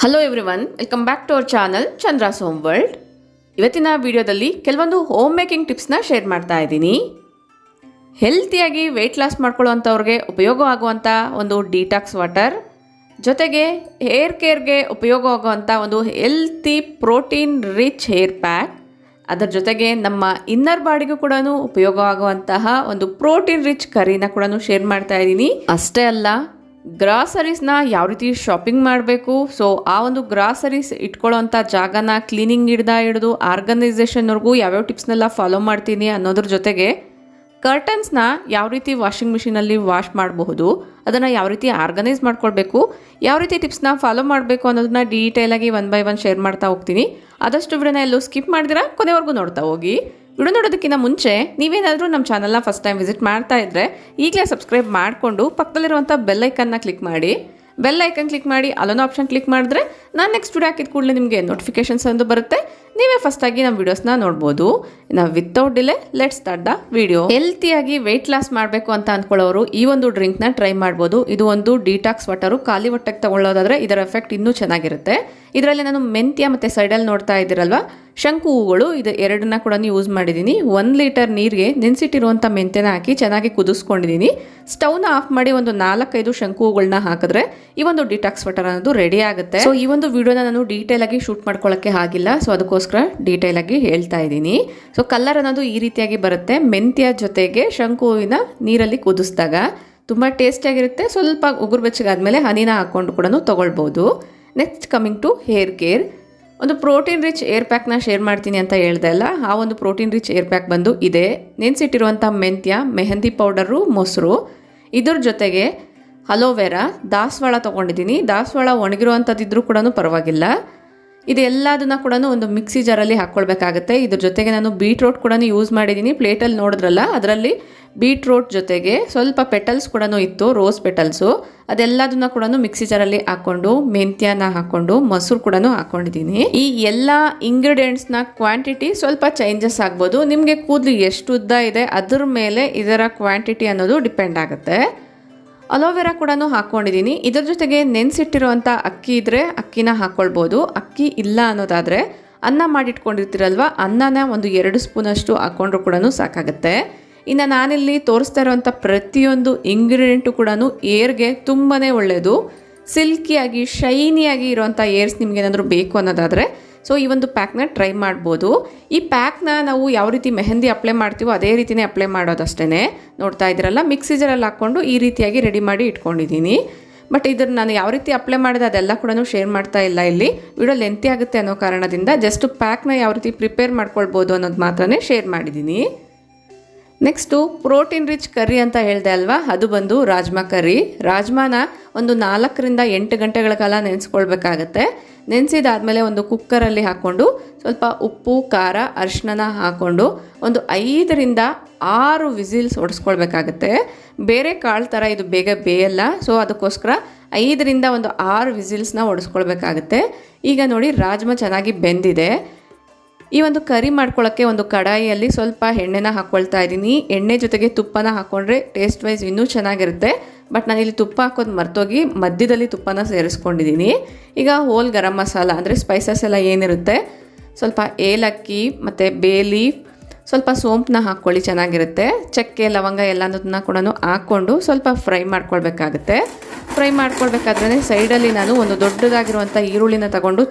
Hello everyone, welcome back to our channel Chandra's home world. ಇವತ್ತಿನ ವಿಡಿಯೋದಲ್ಲಿ ಕೆಲವೊಂದು ಹೋಮ್ ಮೇಕಿಂಗ್ ಟಿಪ್ಸ್ನ ಶೇರ್ ಮಾಡ್ತಾ ಇದ್ದೀನಿ. ಹೆಲ್ತಿಯಾಗಿ ವೆಯ್ಟ್ ಲಾಸ್ ಮಾಡ್ಕೊಳ್ಳೋವಂಥವ್ರಿಗೆ ಉಪಯೋಗ ಆಗುವಂಥ ಒಂದು ಡಿಟಾಕ್ಸ್ ವಾಟರ್, ಜೊತೆಗೆ ಹೇರ್ ಕೇರ್ಗೆ ಉಪಯೋಗ ಆಗುವಂಥ ಒಂದು healthy protein rich hair pack, ಅದರ ಜೊತೆಗೆ ನಮ್ಮ ಇನ್ನರ್ ಬಾಡಿಗೂ ಕೂಡ ಉಪಯೋಗ ಆಗುವಂತಹ ಒಂದು ಪ್ರೋಟೀನ್ ರಿಚ್ ಕರಿನ ಕೂಡ ಶೇರ್ ಮಾಡ್ತಾ ಇದ್ದೀನಿ. ಅಷ್ಟೇ ಅಲ್ಲ, ಗ್ರಾಸರೀಸ್ನ ಯಾವ ರೀತಿ ಶಾಪಿಂಗ್ ಮಾಡಬೇಕು, ಸೊ ಆ ಒಂದು ಗ್ರಾಸರೀಸ್ ಇಟ್ಕೊಳ್ಳೋವಂಥ ಜಾಗನ ಕ್ಲೀನಿಂಗ್ ಹಿಡಿದು ಆರ್ಗನೈಸೇಷನ್ವರೆಗೂ ಯಾವ್ಯಾವ ಟಿಪ್ಸ್ನೆಲ್ಲ ಫಾಲೋ ಮಾಡ್ತೀನಿ ಅನ್ನೋದ್ರ ಜೊತೆಗೆ ಕರ್ಟನ್ಸ್ನ ಯಾವ ರೀತಿ ವಾಷಿಂಗ್ ಮಿಷಿನಲ್ಲಿ ವಾಶ್ ಮಾಡಬಹುದು, ಅದನ್ನು ಯಾವ ರೀತಿ ಆರ್ಗನೈಸ್ ಮಾಡ್ಕೊಳ್ಬೇಕು, ಯಾವ ರೀತಿ ಟಿಪ್ಸ್ನ ಫಾಲೋ ಮಾಡಬೇಕು ಅನ್ನೋದನ್ನ ಡೀಟೇಲಾಗಿ ಒನ್ ಬೈ ಒನ್ ಶೇರ್ ಮಾಡ್ತಾ ಹೋಗ್ತೀನಿ. ಆದಷ್ಟು ವಿಡಿಯೋನ ಎಲ್ಲೂ ಸ್ಕಿಪ್ ಮಾಡಿದಿರಾ ಕೊನೆವರೆಗೂ ನೋಡ್ತಾ ಹೋಗಿ. ವಿಡಿಯೋ ನೋಡೋದಕ್ಕಿಂತ ಮುಂಚೆ ನೀವೇನಾದರೂ ನಮ್ಮ ಚಾನಲ್ನ ಫಸ್ಟ್ ಟೈಮ್ ವಿಸಿಟ್ ಮಾಡ್ತಾ ಇದ್ದರೆ ಈಗಲೇ ಸಬ್ಸ್ಕ್ರೈಬ್ ಮಾಡಿಕೊಂಡು ಪಕ್ಕದಲ್ಲಿರುವಂಥ ಬೆಲ್ ಐಕನ್ನ ಕ್ಲಿಕ್ ಮಾಡಿ. ಬೆಲ್ ಐಕನ್ ಕ್ಲಿಕ್ ಮಾಡಿ ಅಲ್ಲೊಂದು ಆಪ್ಷನ್ ಕ್ಲಿಕ್ ಮಾಡಿದ್ರೆ ನಾನು ನೆಕ್ಸ್ಟ್ ವಿಡಿಯೋ ಹಾಕಿದ ಕೂಡಲೇ ನಿಮಗೆ ನೋಟಿಫಿಕೇಶನ್ಸ್ ಒಂದು ಬರುತ್ತೆ. ನೀವೇ ಫಸ್ಟಾಗಿ ನಮ್ಮ ವಿಡಿಯೋಸ್ನ ನೋಡ್ಬೋದು. ನಾವು without delay let's start the video. ಹೆಲ್ತಿಯಾಗಿ ವೆಯ್ಟ್ ಲಾಸ್ ಮಾಡಬೇಕು ಅಂತ ಅಂದ್ಕೊಳ್ಳೋರು ಈ ಒಂದು ಡ್ರಿಂಕ್ನ ಟ್ರೈ ಮಾಡ್ಬೋದು. ಇದು ಒಂದು ಡಿಟಾಕ್ಸ್ ವಾಟರು. ಖಾಲಿ ಹೊಟ್ಟೆಗೆ ತಗೊಳ್ಳೋದಾದ್ರೆ ಇದರ ಎಫೆಕ್ಟ್ ಇನ್ನೂ ಚೆನ್ನಾಗಿರುತ್ತೆ. ಇದರಲ್ಲಿ ನಾನು ಮೆಂತ್ಯ ಮತ್ತು ಸೈಡಲ್ಲಿ ನೋಡ್ತಾ ಇದ್ದೀರಲ್ವ, ಶಂಕು ಹೂಗಳು, ಇದು ಎರಡನ್ನ ಕೂಡ ಯೂಸ್ ಮಾಡಿದ್ದೀನಿ. 1 ಲೀಟರ್ ನೀರಿಗೆ ನೆನೆಸಿಟ್ಟಿರುವಂಥ ಮೆಂತ್ಯನ ಹಾಕಿ ಚೆನ್ನಾಗಿ ಕುದಿಸ್ಕೊಂಡಿದ್ದೀನಿ. ಸ್ಟವ್ನ ಆಫ್ ಮಾಡಿ ಒಂದು 4-5 ಶಂಕು ಹೂಗಳನ್ನ ಹಾಕಿದ್ರೆ ಈ ಒಂದು ಡಿಟಾಕ್ಸ್ ವಾಟರ್ ಅನ್ನೋದು ರೆಡಿ ಆಗುತ್ತೆ. ಸೊ ಈ ಒಂದು ವಿಡಿಯೋನ ನಾನು ಡೀಟೇಲ್ ಆಗಿ ಶೂಟ್ ಮಾಡ್ಕೊಳ್ಳೋಕ್ಕೆ ಆಗಿಲ್ಲ, ಸೊ ಅದಕ್ಕೋಸ್ಕರ ಡೀಟೇಲ್ ಆಗಿ ಹೇಳ್ತಾ ಇದ್ದೀನಿ. ಸೊ ಕಲರ್ ಅನ್ನೋದು ಈ ರೀತಿಯಾಗಿ ಬರುತ್ತೆ. ಮೆಂತ್ಯ ಜೊತೆಗೆ ಶಂಕು ಹೂವಿನ ನೀರಲ್ಲಿ ಕುದಿಸಿದಾಗ ತುಂಬ ಟೇಸ್ಟಿಯಾಗಿರುತ್ತೆ. ಸ್ವಲ್ಪ ಉಗುರು ಬೆಚ್ಚಗಾದ್ಮೇಲೆ ಹನಿನ ಹಾಕ್ಕೊಂಡು ಕೂಡ ತೊಗೊಳ್ಬೋದು. Next coming to hair care, ಒಂದು ಪ್ರೋಟೀನ್ ರಿಚ್ ಏರ್ ಪ್ಯಾಕ್ನ ಶೇರ್ ಮಾಡ್ತೀನಿ ಅಂತ ಹೇಳ್ದೆ ಅಲ್ಲ, ಆ ಒಂದು ಪ್ರೋಟೀನ್ ರಿಚ್ ಏರ್ ಪ್ಯಾಕ್ ಬಂದು ಇದೆ. ನೆನೆಸಿಟ್ಟಿರುವಂಥ ಮೆಂತ್ಯ, ಮೆಹಂದಿ ಪೌಡರು, ಮೊಸರು, ಇದ್ರ ಜೊತೆಗೆ ಅಲೋವೆರಾ, ದಾಸವಾಳ ತೊಗೊಂಡಿದ್ದೀನಿ. ದಾಸವಾಳ ಒಣಗಿರುವಂಥದ್ದಿದ್ರೂ ಕೂಡ ಪರವಾಗಿಲ್ಲ. ಇದೆಲ್ಲದನ್ನ ಕೂಡ ಒಂದು ಮಿಕ್ಸಿ ಜಾರಲ್ಲಿ ಹಾಕ್ಕೊಳ್ಬೇಕಾಗತ್ತೆ. ಇದ್ರ ಜೊತೆಗೆ ನಾನು ಬೀಟ್ರೋಟ್ ಕೂಡ ಯೂಸ್ ಮಾಡಿದ್ದೀನಿ. ಪ್ಲೇಟಲ್ಲಿ ನೋಡಿದ್ರಲ್ಲ, ಅದರಲ್ಲಿ ಬೀಟ್ರೋಟ್ ಜೊತೆಗೆ ಸ್ವಲ್ಪ ಪೆಟಲ್ಸ್ ಕೂಡ ಇತ್ತು, ರೋಸ್ ಪೆಟಲ್ಸು. ಅದೆಲ್ಲದನ್ನ ಕೂಡ ಮಿಕ್ಸಿ ಜಾರಲ್ಲಿ ಹಾಕ್ಕೊಂಡು ಮೆಂತ್ಯನ ಹಾಕ್ಕೊಂಡು ಮೊಸರು ಕೂಡ ಹಾಕ್ಕೊಂಡಿದ್ದೀನಿ. ಈ ಎಲ್ಲ ಇಂಗ್ರೀಡಿಯೆಂಟ್ಸ್ನ ಕ್ವಾಂಟಿಟಿ ಸ್ವಲ್ಪ ಚೇಂಜಸ್ ಆಗ್ಬೋದು. ನಿಮಗೆ ಕೂದಲು ಎಷ್ಟು ಉದ್ದ ಇದೆ ಅದ್ರ ಮೇಲೆ ಇದರ ಕ್ವಾಂಟಿಟಿ ಅನ್ನೋದು ಡಿಪೆಂಡ್ ಆಗುತ್ತೆ. ಅಲೋವೆರಾ ಕೂಡ ಹಾಕ್ಕೊಂಡಿದ್ದೀನಿ. ಇದ್ರ ಜೊತೆಗೆ ನೆನೆಸಿಟ್ಟಿರುವಂಥ ಅಕ್ಕಿ ಇದ್ದರೆ ಅಕ್ಕಿನ ಹಾಕ್ಕೊಳ್ಬೋದು. ಅಕ್ಕಿ ಇಲ್ಲ ಅನ್ನೋದಾದರೆ ಅನ್ನ ಮಾಡಿಟ್ಕೊಂಡಿರ್ತೀರಲ್ವ, ಅನ್ನನ ಒಂದು 2 ಸ್ಪೂನಷ್ಟು ಹಾಕ್ಕೊಂಡ್ರು ಕೂಡ ಸಾಕಾಗುತ್ತೆ. ಇನ್ನು ನಾನಿಲ್ಲಿ ತೋರಿಸ್ತಾ ಇರೋವಂಥ ಪ್ರತಿಯೊಂದು ಇಂಗ್ರೀಡಿಯೆಂಟು ಕೂಡ ಏರ್ಗೆ ತುಂಬಾ ಒಳ್ಳೆಯದು. ಸಿಲ್ಕಿಯಾಗಿ ಶೈನಿಯಾಗಿ ಇರೋವಂಥ ಏರ್ಸ್ ನಿಮಗೇನಾದರೂ ಬೇಕು ಅನ್ನೋದಾದರೆ ಸೊ ಈ ಒಂದು ಪ್ಯಾಕ್ನ ಟ್ರೈ ಮಾಡ್ಬೋದು. ಈ ಪ್ಯಾಕ್ನ ನಾವು ಯಾವ ರೀತಿ ಮೆಹಂದಿ ಅಪ್ಲೈ ಮಾಡ್ತೀವೋ ಅದೇ ರೀತಿಯೇ ಅಪ್ಲೈ ಮಾಡೋದಷ್ಟೇ. ನೋಡ್ತಾ ಇದ್ದೀರಲ್ಲ, ಮಿಕ್ಸಿ ಜಾರಲ್ಲಿ ಹಾಕ್ಕೊಂಡು ಈ ರೀತಿಯಾಗಿ ರೆಡಿ ಮಾಡಿ ಇಟ್ಕೊಂಡಿದ್ದೀನಿ. ಬಟ್ ಇದನ್ನು ನಾನು ಯಾವ ರೀತಿ ಅಪ್ಲೈ ಮಾಡಿದೆ ಅದೆಲ್ಲ ಕೂಡ ಶೇರ್ ಮಾಡ್ತಾ ಇಲ್ಲ ಇಲ್ಲಿ, ವಿಡಿಯೋ ಲೆಂತಿ ಆಗುತ್ತೆ ಅನ್ನೋ ಕಾರಣದಿಂದ ಜಸ್ಟ್ ಪ್ಯಾಕ್ನ ಯಾವ ರೀತಿ ಪ್ರಿಪೇರ್ ಮಾಡ್ಕೊಳ್ಬೋದು ಅನ್ನೋದು ಮಾತ್ರನೇ ಶೇರ್ ಮಾಡಿದ್ದೀನಿ. ನೆಕ್ಸ್ಟು ಪ್ರೋಟೀನ್ ರಿಚ್ ಕರಿ ಅಂತ ಹೇಳಿದೆ ಅಲ್ವಾ, ಅದು ಬಂದು ರಾಜ್ಮಾ ಕರಿ. ರಾಜ್ಮಾನ ಒಂದು 4ರಿಂದ 8 ಗಂಟೆಗಳ ಕಾಲ ನೆನೆಸ್ಕೊಳ್ಬೇಕಾಗತ್ತೆ. ನೆನೆಸಿದಾದ್ಮೇಲೆ ಒಂದು ಕುಕ್ಕರಲ್ಲಿ ಹಾಕ್ಕೊಂಡು ಸ್ವಲ್ಪ ಉಪ್ಪು, ಖಾರ, ಅರಿಶಿನ ಹಾಕ್ಕೊಂಡು ಒಂದು 5ರಿಂದ 6 ವಿಸಿಲ್ಸ್ ಹೊಡೆಸ್ಕೊಳ್ಬೇಕಾಗತ್ತೆ. ಬೇರೆ ಕಾಳು ಥರ ಇದು ಬೇಗ ಬೇಯಲ್ಲ, ಸೊ ಅದಕ್ಕೋಸ್ಕರ 5ರಿಂದ ಒಂದು 6 ವಿಸಿಲ್ಸ್ನ ಹೊಡೆಸ್ಕೊಳ್ಬೇಕಾಗತ್ತೆ. ಈಗ ನೋಡಿ, ರಾಜ್ಮಾ ಚೆನ್ನಾಗಿ ಬೆಂದಿದೆ. ಈ ಒಂದು ಕರಿ ಮಾಡ್ಕೊಳ್ಳೋಕ್ಕೆ ಒಂದು ಕಡಾಯಿಯಲ್ಲಿ ಸ್ವಲ್ಪ ಎಣ್ಣೆನ ಹಾಕ್ಕೊಳ್ತಾ ಇದ್ದೀನಿ. ಎಣ್ಣೆ ಜೊತೆಗೆ ತುಪ್ಪನ ಹಾಕ್ಕೊಂಡ್ರೆ ಟೇಸ್ಟ್ ವೈಸ್ ಇನ್ನೂ ಚೆನ್ನಾಗಿರುತ್ತೆ. ಬಟ್ ನಾನಿಲ್ಲಿ ತುಪ್ಪ ಹಾಕೋದು ಮರ್ತೋಗಿ ಮಧ್ಯದಲ್ಲಿ ತುಪ್ಪನ ಸೇರಿಸ್ಕೊಂಡಿದ್ದೀನಿ. ಈಗ ಹೋಲ್ ಗರಂ ಮಸಾಲ ಅಂದರೆ ಸ್ಪೈಸಸ್ ಎಲ್ಲ ಏನಿರುತ್ತೆ, ಸ್ವಲ್ಪ ಏಲಕ್ಕಿ ಮತ್ತು ಬೇ ಲೀಫ್, ಸ್ವಲ್ಪ ಸೋಂಪನ್ನ ಹಾಕ್ಕೊಳ್ಳಿ, ಚೆನ್ನಾಗಿರುತ್ತೆ. ಚಕ್ಕೆ, ಲವಂಗ ಎಲ್ಲದನ್ನ ಕೂಡ ಹಾಕ್ಕೊಂಡು ಸ್ವಲ್ಪ ಫ್ರೈ ಮಾಡ್ಕೊಳ್ಬೇಕಾಗುತ್ತೆ. ಫ್ರೈ ಮಾಡ್ಕೊಳ್ಬೇಕಾದ್ರೆ ಸೈಡಲ್ಲಿ ನಾನು ಒಂದು ದೊಡ್ಡದಾಗಿರುವಂಥ ಈರುಳ್ಳಿನ ತಗೊಂಡು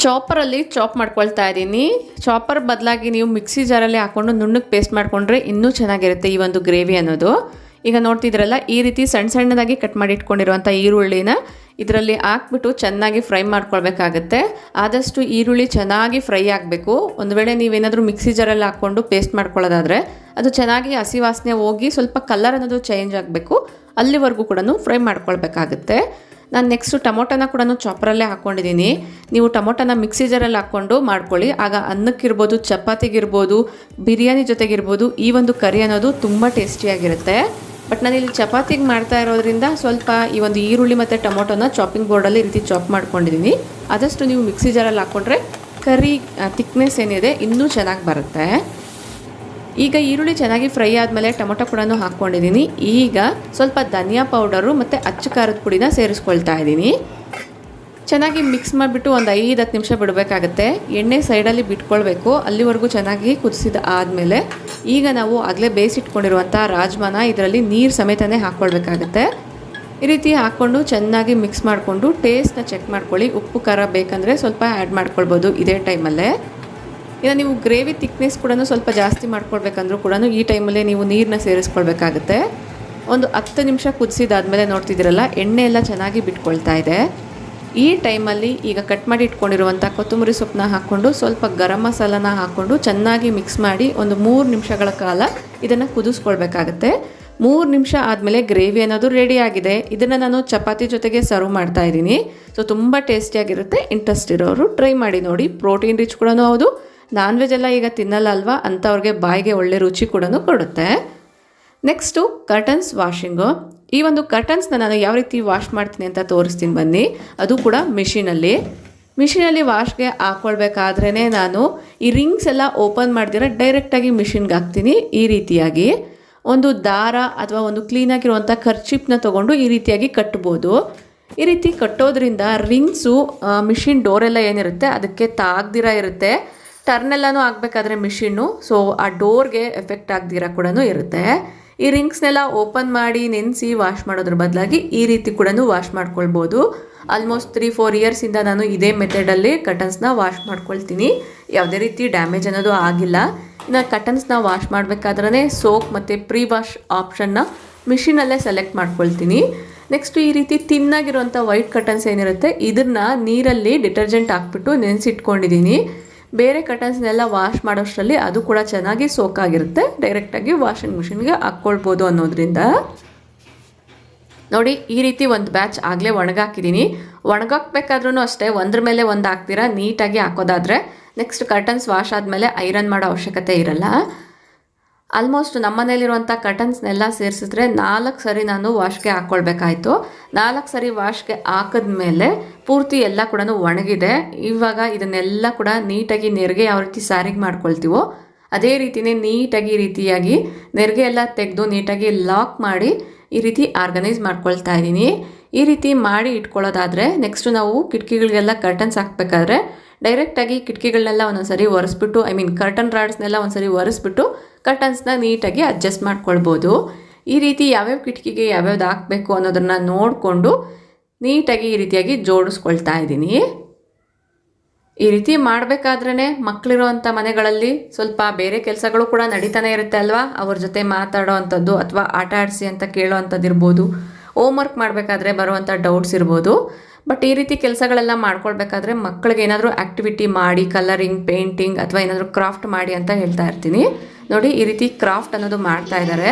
ಚಾಪರಲ್ಲಿ ಚಾಪ್ ಮಾಡ್ಕೊಳ್ತಾ ಇದ್ದೀನಿ. ಚಾಪರ್ ಬದಲಾಗಿ ನೀವು ಮಿಕ್ಸಿ ಜಾರಲ್ಲಿ ಹಾಕ್ಕೊಂಡು ನುಣ್ಣಗೆ ಪೇಸ್ಟ್ ಮಾಡಿಕೊಂಡ್ರೆ ಇನ್ನೂ ಚೆನ್ನಾಗಿರುತ್ತೆ ಈ ಒಂದು ಗ್ರೇವಿ ಅನ್ನೋದು. ಈಗ ನೋಡ್ತಿದ್ರಲ್ಲ, ಈ ರೀತಿ ಸಣ್ಣ ಸಣ್ಣದಾಗಿ ಕಟ್ ಮಾಡಿ ಇಟ್ಕೊಂಡಿರುವಂಥ ಈರುಳ್ಳಿನ ಇದರಲ್ಲಿ ಹಾಕ್ಬಿಟ್ಟು ಚೆನ್ನಾಗಿ ಫ್ರೈ ಮಾಡ್ಕೊಳ್ಬೇಕಾಗತ್ತೆ. ಆದಷ್ಟು ಈರುಳ್ಳಿ ಚೆನ್ನಾಗಿ ಫ್ರೈ ಆಗಬೇಕು. ಒಂದು ವೇಳೆ ನೀವೇನಾದರೂ ಮಿಕ್ಸಿ ಜಾರಲ್ಲಿ ಹಾಕ್ಕೊಂಡು ಪೇಸ್ಟ್ ಮಾಡ್ಕೊಳ್ಳೋದಾದರೆ ಅದು ಚೆನ್ನಾಗಿ ಹಸಿ ವಾಸನೆ ಹೋಗಿ ಸ್ವಲ್ಪ ಕಲರ್ ಅನ್ನೋದು ಚೇಂಜ್ ಆಗಬೇಕು, ಅಲ್ಲಿವರೆಗೂ ಕೂಡ ಫ್ರೈ ಮಾಡ್ಕೊಳ್ಬೇಕಾಗತ್ತೆ. ನಾನು ನೆಕ್ಸ್ಟು ಟೊಮೊಟೊನ ಕೂಡ ಚಾಪರಲ್ಲೇ ಹಾಕ್ಕೊಂಡಿದ್ದೀನಿ. ನೀವು ಟೊಮೊಟೊನ ಮಿಕ್ಸಿ ಜಾರಲ್ಲಿ ಹಾಕ್ಕೊಂಡು ಮಾಡ್ಕೊಳ್ಳಿ, ಆಗ ಅನ್ನಕ್ಕಿರ್ಬೋದು, ಚಪಾತಿಗಿರ್ಬೋದು, ಬಿರಿಯಾನಿ ಜೊತೆಗಿರ್ಬೋದು ಈ ಒಂದು ಕರಿ ಅನ್ನೋದು ತುಂಬ ಟೇಸ್ಟಿಯಾಗಿರುತ್ತೆ. ಬಟ್ ನಾನಿಲ್ಲಿ ಚಪಾತಿಗೆ ಮಾಡ್ತಾ ಇರೋದ್ರಿಂದ ಸ್ವಲ್ಪ ಈ ಒಂದು ಈರುಳ್ಳಿ ಮತ್ತು ಟೊಮೊಟೊನ ಚಾಪಿಂಗ್ ಬೋರ್ಡಲ್ಲಿ ಈ ರೀತಿ ಚಾಪ್ ಮಾಡ್ಕೊಂಡಿದ್ದೀನಿ. ಆದಷ್ಟು ನೀವು ಮಿಕ್ಸಿ ಜಾರಲ್ಲಿ ಹಾಕ್ಕೊಂಡ್ರೆ ಕರಿ ಥಿಕ್ನೆಸ್ ಏನಿದೆ ಇನ್ನೂ ಚೆನ್ನಾಗಿ ಬರುತ್ತೆ. ಈಗ ಈರುಳ್ಳಿ ಚೆನ್ನಾಗಿ ಫ್ರೈ ಆದಮೇಲೆ ಟೊಮೊಟೊ ಕೂಡ ಈಗ ಸ್ವಲ್ಪ ಧನಿಯಾ ಪೌಡರು ಮತ್ತು ಅಚ್ಚ ಖಾರದ ಪುಡಿನ ಸೇರಿಸ್ಕೊಳ್ತಾ ಇದ್ದೀನಿ. ಚೆನ್ನಾಗಿ ಮಿಕ್ಸ್ ಮಾಡಿಬಿಟ್ಟು ಒಂದು 5-10 ನಿಮಿಷ ಬಿಡಬೇಕಾಗತ್ತೆ. ಎಣ್ಣೆ ಸೈಡಲ್ಲಿ ಬಿಟ್ಕೊಳ್ಬೇಕು. ಅಲ್ಲಿವರೆಗೂ ಚೆನ್ನಾಗಿ ಕುದಿಸಿದ ಆದಮೇಲೆ ಈಗ ನಾವು ಆಗಲೇ ಬೇಯಿಸಿಟ್ಕೊಂಡಿರುವಂಥ ರಾಜ್ಮಾನ ಇದರಲ್ಲಿ ನೀರು ಸಮೇತನೇ ಹಾಕ್ಕೊಳ್ಬೇಕಾಗತ್ತೆ. ಈ ರೀತಿ ಹಾಕ್ಕೊಂಡು ಚೆನ್ನಾಗಿ ಮಿಕ್ಸ್ ಮಾಡಿಕೊಂಡು ಟೇಸ್ಟ್ನ ಚೆಕ್ ಮಾಡ್ಕೊಳ್ಳಿ. ಉಪ್ಪು ಖಾರ ಬೇಕಂದರೆ ಸ್ವಲ್ಪ ಆ್ಯಡ್ ಮಾಡ್ಕೊಳ್ಬೋದು ಇದೇ ಟೈಮಲ್ಲೇ. ಇಲ್ಲ ನೀವು ಗ್ರೇವಿ ತಿಕ್ನೆಸ್ ಕೂಡ ಸ್ವಲ್ಪ ಜಾಸ್ತಿ ಮಾಡ್ಕೊಳ್ಬೇಕಂದ್ರೂ ಕೂಡ ಈ ಟೈಮಲ್ಲೇ ನೀವು ನೀರನ್ನ ಸೇರಿಸ್ಕೊಳ್ಬೇಕಾಗತ್ತೆ. ಒಂದು 10 ನಿಮಿಷ ಕುದಿಸಿದಾದ್ಮೇಲೆ ನೋಡ್ತಿದ್ದೀರಲ್ಲ, ಎಣ್ಣೆ ಎಲ್ಲ ಚೆನ್ನಾಗಿ ಬಿಟ್ಕೊಳ್ತಾ ಇದೆ. ಈ ಟೈಮಲ್ಲಿ ಈಗ ಕಟ್ ಮಾಡಿ ಇಟ್ಕೊಂಡಿರುವಂಥ ಕೊತ್ತಂಬರಿ ಸೊಪ್ಪನ್ನ ಹಾಕ್ಕೊಂಡು ಸ್ವಲ್ಪ ಗರಂ ಮಸಾಲನ ಹಾಕ್ಕೊಂಡು ಚೆನ್ನಾಗಿ ಮಿಕ್ಸ್ ಮಾಡಿ ಒಂದು 3 ನಿಮಿಷಗಳ ಕಾಲ ಇದನ್ನು ಕುದಿಸ್ಕೊಳ್ಬೇಕಾಗತ್ತೆ. 3 ನಿಮಿಷ ಆದಮೇಲೆ ಗ್ರೇವಿ ಅನ್ನೋದು ರೆಡಿ ಆಗಿದೆ. ಇದನ್ನು ನಾನು ಚಪಾತಿ ಜೊತೆಗೆ ಸರ್ವ್ ಮಾಡ್ತಾ ಇದ್ದೀನಿ. ಸೊ ತುಂಬ ಟೇಸ್ಟಿಯಾಗಿರುತ್ತೆ. ಇಂಟ್ರೆಸ್ಟ್ ಇರೋರು ಟ್ರೈ ಮಾಡಿ ನೋಡಿ. ಪ್ರೋಟೀನ್ ರಿಚ್ ಕೂಡ ಹೌದು. ನಾನ್ ವೆಜ್ ಎಲ್ಲ ಈಗ ತಿನ್ನಲ್ಲ ಅಲ್ವಾ, ಅಂಥವ್ರಿಗೆ ಬಾಯಿಗೆ ಒಳ್ಳೆ ರುಚಿ ಕೂಡ ಕೊಡುತ್ತೆ. Next curtains washing. ಈ ಒಂದು ಕರ್ಟನ್ಸ್ನ ನಾನು ಯಾವ ರೀತಿ ವಾಶ್ ಮಾಡ್ತೀನಿ ಅಂತ ತೋರಿಸ್ತೀನಿ ಬನ್ನಿ. ಅದು ಕೂಡ ಮಿಷಿನಲ್ಲಿ ವಾಶ್ಗೆ ಹಾಕ್ಕೊಳ್ಬೇಕಾದ್ರೇ ನಾನು ಈ ರಿಂಗ್ಸ್ ಎಲ್ಲ ಓಪನ್ ಮಾಡ್ದಿರ ಡೈರೆಕ್ಟಾಗಿ ಮಿಷಿನ್ಗೆ ಹಾಕ್ತೀನಿ. ಈ ರೀತಿಯಾಗಿ ಒಂದು ದಾರ ಅಥವಾ ಒಂದು ಕ್ಲೀನಾಗಿರುವಂಥ ಕರ್ಚಿಪ್ನ ತೊಗೊಂಡು ಈ ರೀತಿಯಾಗಿ ಕಟ್ಬೋದು. ಈ ರೀತಿ ಕಟ್ಟೋದ್ರಿಂದ ರಿಂಗ್ಸು ಮಿಷಿನ್ ಡೋರೆಲ್ಲ ಏನಿರುತ್ತೆ ಅದಕ್ಕೆ ತಾಗ್ದಿರ ಇರುತ್ತೆ. ಟರ್ನೆಲ್ಲನೂ ಆಗಬೇಕಾದ್ರೆ ಮಿಷಿನ್ನು, ಸೊ ಆ ಡೋರ್ಗೆ ಎಫೆಕ್ಟ್ ಆಗ್ದಿರ ಕೂಡ ಇರುತ್ತೆ. ಈ ರಿಂಗ್ಸ್ನೆಲ್ಲ ಓಪನ್ ಮಾಡಿ ನೆನೆಸಿ ವಾಶ್ ಮಾಡೋದ್ರ ಬದಲಾಗಿ ಈ ರೀತಿ ಕೂಡ ವಾಶ್ ಮಾಡ್ಕೊಳ್ಬೋದು. ಆಲ್ಮೋಸ್ಟ್ 3-4 ಇಯರ್ಸಿಂದ ನಾನು ಇದೇ ಮೆಥಡಲ್ಲಿ ಕಟನ್ಸ್ನ ವಾಶ್ ಮಾಡ್ಕೊಳ್ತೀನಿ. ಯಾವುದೇ ರೀತಿ ಡ್ಯಾಮೇಜ್ ಅನ್ನೋದು ಆಗಿಲ್ಲ. ಇನ್ನು ಕಟನ್ಸ್ನ ವಾಶ್ ಮಾಡಬೇಕಾದ್ರೆ ಸೋಪ್ ಮತ್ತು ಪ್ರೀ ವಾಶ್ ಆಪ್ಷನ್ನ ಮಿಷಿನಲ್ಲೇ ಸೆಲೆಕ್ಟ್ ಮಾಡ್ಕೊಳ್ತೀನಿ. ನೆಕ್ಸ್ಟು ಈ ರೀತಿ ತಿನ್ನಾಗಿರುವಂಥ ವೈಟ್ ಕಟನ್ಸ್ ಏನಿರುತ್ತೆ ಇದನ್ನು ನೀರಲ್ಲಿ ಡಿಟರ್ಜೆಂಟ್ ಹಾಕ್ಬಿಟ್ಟು ನೆನೆಸಿಟ್ಕೊಂಡಿದ್ದೀನಿ. ಬೇರೆ ಕಟನ್ಸ್ನೆಲ್ಲ ವಾಶ್ ಮಾಡೋಷ್ಟರಲ್ಲಿ ಅದು ಕೂಡ ಚೆನ್ನಾಗಿ ಸೋಕಾಗಿರುತ್ತೆ. ಡೈರೆಕ್ಟಾಗಿ ವಾಷಿಂಗ್ ಮಿಷಿನ್ಗೆ ಹಾಕ್ಕೊಳ್ಬೋದು ಅನ್ನೋದ್ರಿಂದ. ನೋಡಿ, ಈ ರೀತಿ ಒಂದು ಬ್ಯಾಚ್ ಆಗಲೇ ಒಣಗಾಕಿದ್ದೀನಿ. ಒಣಗಾಕ್ಬೇಕಾದ್ರೂ ಅಷ್ಟೇ ಒಂದ್ರ ಮೇಲೆ ಒಂದು ಹಾಕ್ತೀರಾ ನೀಟಾಗಿ ಹಾಕೋದಾದರೆ ನೆಕ್ಸ್ಟ್ ಕರ್ಟನ್ಸ್ ವಾಶ್ ಆದಮೇಲೆ ಐರನ್ ಮಾಡೋ ಅವಶ್ಯಕತೆ ಇರಲ್ಲ. ಆಲ್ಮೋಸ್ಟ್ ನಮ್ಮ ಮನೇಲಿರುವಂಥ ಕಟನ್ಸ್ನೆಲ್ಲ ಸೇರಿಸಿದ್ರೆ 4 ಸರಿ ನಾನು ವಾಶ್ಗೆ ಹಾಕ್ಕೊಳ್ಬೇಕಾಯ್ತು. 4 ಸರಿ ವಾಶ್ಗೆ ಹಾಕಿದ್ಮೇಲೆ ಪೂರ್ತಿ ಎಲ್ಲ ಕೂಡ ಒಣಗಿದೆ. ಇವಾಗ ಇದನ್ನೆಲ್ಲ ಕೂಡ ನೀಟಾಗಿ ನೆರಿಗೆ ಯಾವ ರೀತಿ ಸಾರಿಗೆ ಮಾಡ್ಕೊಳ್ತೀವೋ ಅದೇ ರೀತಿಯೇ ನೀಟಾಗಿ ಈ ರೀತಿಯಾಗಿ ನೆರಿಗೆ ಎಲ್ಲ ತೆಗೆದು ನೀಟಾಗಿ ಲಾಕ್ ಮಾಡಿ ಈ ರೀತಿ ಆರ್ಗನೈಸ್ ಮಾಡ್ಕೊಳ್ತಾ ಇದ್ದೀನಿ. ಈ ರೀತಿ ಮಾಡಿ ಇಟ್ಕೊಳ್ಳೋದಾದರೆ ನೆಕ್ಸ್ಟು ನಾವು ಕಿಟಕಿಗಳಿಗೆಲ್ಲ ಕರ್ಟನ್ಸ್ ಹಾಕಬೇಕಾದ್ರೆ ಡೈರೆಕ್ಟಾಗಿ ಕಿಟಕಿಗಳನ್ನೆಲ್ಲ ಒಂದೊಂದ್ಸರಿ ಒರೆಸ್ಬಿಟ್ಟು ಕರ್ಟನ್ ರಾಡ್ಸ್ನೆಲ್ಲ ಒಂದ್ಸರಿ ಒರೆಸ್ಬಿಟ್ಟು ಕರ್ಟನ್ಸ್ನ ನೀಟಾಗಿ ಅಡ್ಜಸ್ಟ್ ಮಾಡ್ಕೊಳ್ಬೋದು. ಈ ರೀತಿ ಯಾವ್ಯಾವ ಕಿಟಕಿಗೆ ಯಾವ್ಯಾವ್ದು ಹಾಕಬೇಕು ಅನ್ನೋದನ್ನು ನೋಡಿಕೊಂಡು ನೀಟಾಗಿ ಈ ರೀತಿಯಾಗಿ ಜೋಡಿಸ್ಕೊಳ್ತಾ ಇದ್ದೀನಿ. ಈ ರೀತಿ ಮಾಡಬೇಕಾದ್ರೇ ಮಕ್ಕಳಿರೋವಂಥ ಮನೆಗಳಲ್ಲಿ ಸ್ವಲ್ಪ ಬೇರೆ ಕೆಲಸಗಳು ಕೂಡ ನಡೀತಾನೆ ಇರುತ್ತೆ ಅಲ್ವಾ. ಅವ್ರ ಜೊತೆ ಮಾತಾಡೋ ಅಂಥದ್ದು ಅಥವಾ ಆಟ ಆಡಿಸಿ ಅಂತ ಕೇಳೋ ಅಂಥದ್ದು ಇರ್ಬೋದು. ಹೋಮ್ವರ್ಕ್ ಮಾಡಬೇಕಾದ್ರೆ ಬರುವಂಥ ಡೌಟ್ಸ್ ಇರ್ಬೋದು. ಬಟ್ ಈ ರೀತಿ ಕೆಲಸಗಳೆಲ್ಲ ಮಾಡ್ಕೊಳ್ಬೇಕಾದ್ರೆ ಮಕ್ಕಳಿಗೆ ಏನಾದರೂ ಆ್ಯಕ್ಟಿವಿಟಿ ಮಾಡಿ, ಕಲರಿಂಗ್, ಪೇಂಟಿಂಗ್ ಅಥವಾ ಏನಾದರೂ ಕ್ರಾಫ್ಟ್ ಮಾಡಿ ಅಂತ ಹೇಳ್ತಾ ಇರ್ತೀನಿ. ನೋಡಿ, ಈ ರೀತಿ ಕ್ರಾಫ್ಟ್ ಅನ್ನೋದು ಮಾಡ್ತಾ ಇದ್ದಾರೆ.